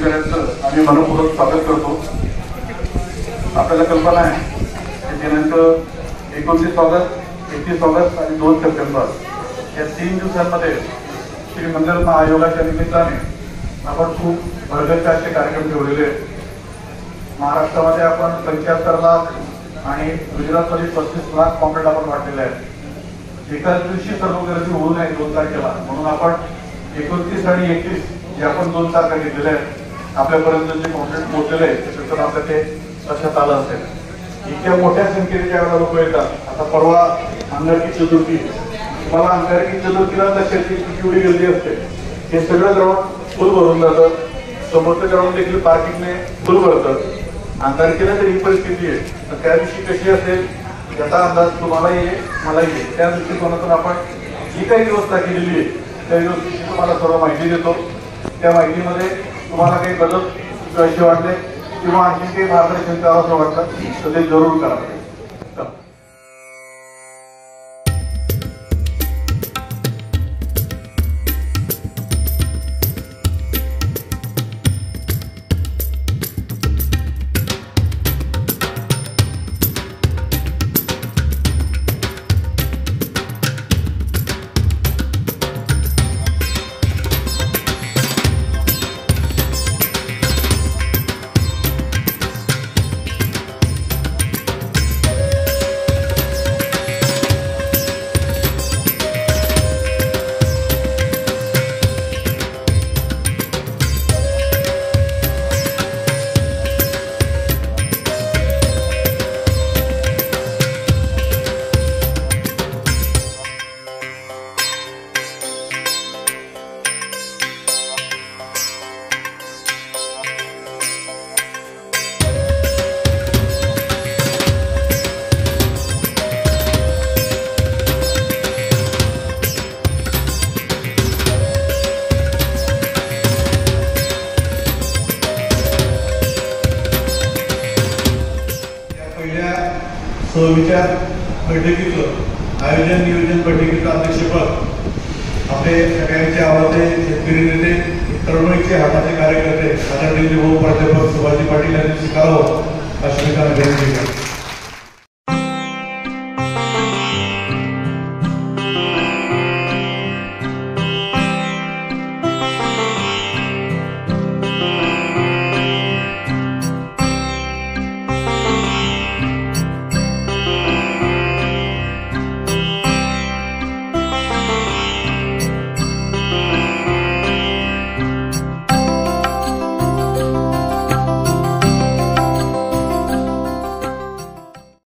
अधिकाऱ्यांचं आम्ही मनपूर्वक स्वागत करतो। आपल्याला कल्पना आहे की दिनांक 29 ऑगस्ट, 31 ऑगस्ट आणि 2 सप्टेंबर या 3 दिवसांमध्ये श्री मंदिर महायोगाच्या निमित्ताने आपण खूप भरगच्च असे कार्यक्रम ठेवलेले आहेत। महाराष्ट्रामध्ये आपण 75 लाख आणि गुजरातमध्ये 35 लाख पॉम्पलेट आपण वाटलेले आहेत। एकाच दिवशी सर्व गर्दी होऊ नये 2 तारखेला, म्हणून आपण 29 आणि 31 जे आपण 2 तारखा घेतलेल्या आहेत आपल्यापर्यंत जे पॉम्पलेट पोहोचलेले आहेत त्याच्यातून आपल्या ते लक्षात आलं असेल। इतक्या मोठ्या संख्येने ज्यावेळेला लोक येतात, आता परवा अंगारकी चतुर्थी, तुम्हाला अंगारकी चतुर्थीला लक्षात केवढी गर्दी असते। हे सगळं ग्राउंड फुल भरून जातं, समोरचं ग्राउंड देखील पार्किंगने फुल भरतं। अंगारकीला जर ही परिस्थिती आहे तर त्या दिवशी कशी असेल याचा अंदाज तुम्हाला येईल, मला येईल। त्या दृष्टिकोनातून आपण जी काही व्यवस्था केलेली आहे त्या व्यवस्थेची तुम्हाला सर्व माहिती देतो। त्या माहितीमध्ये तुम्हाला काही बदल करायचे वाटले किंवा आणखी काही मार्गदर्शन करावं वाटतं तर ते जरूर करा। विचार बैठकीचं आयोजन नियोजन बैठकीचं अध्यक्षपद आपले सगळ्यांचे आवडते शेतकरी नेते, तरुणाईचे हाताचे कार्यकर्ते आदरणीय भाऊ प्राध्यापक सुभाषजी पाटील यांनी स्वीकारावं अशी विनंती करतो।